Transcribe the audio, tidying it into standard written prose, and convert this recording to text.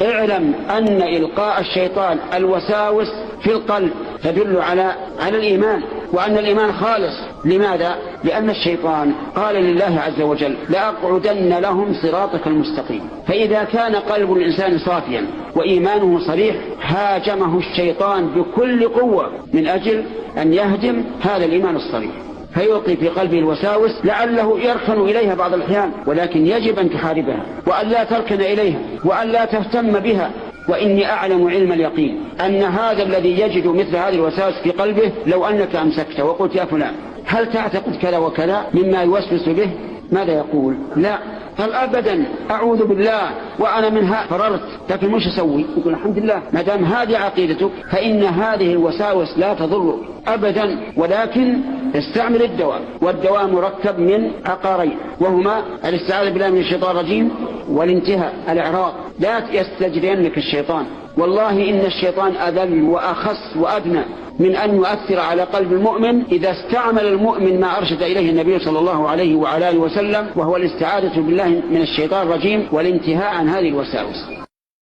اعلم أن إلقاء الشيطان الوساوس في القلب تدل على الإيمان، وأن الإيمان خالص. لماذا؟ لأن الشيطان قال لله عز وجل: لأقعدن لهم صراطك المستقيم. فإذا كان قلب الإنسان صافيا وإيمانه صريح هاجمه الشيطان بكل قوة من أجل أن يهدم هذا الإيمان الصريح، فيلقي في قلبه الوساوس لعله يركن إليها بعض الأحيان، ولكن يجب أن تحاربها وأن لا تركن إليها وأن لا تهتم بها. وإني أعلم علم اليقين أن هذا الذي يجد مثل هذه الوساوس في قلبه لو أنك أمسكت وقلت: يا فلان، هل تعتقد كذا وكذا مما يوسوس به؟ ماذا يقول؟ لا، قال: أبدا، أعوذ بالله وأنا منها فررت. لكن مش أسوي؟ يقول: الحمد لله، ما دام هذه عقيدتك فإن هذه الوساوس لا تضر أبدا، ولكن استعمل الدواء. والدواء مركب من عقارين، وهما الاستعاذة بالله من الشيطان الرجيم والانتهاء الإعراض. لا يستجرينك الشيطان، والله إن الشيطان أذل وأخص وأدنى من أن يؤثر على قلب المؤمن إذا استعمل المؤمن ما أرشد إليه النبي صلى الله عليه وعلى آله وسلم، وهو الاستعاذة بالله من الشيطان الرجيم والانتهاء عن هذه الوساوس.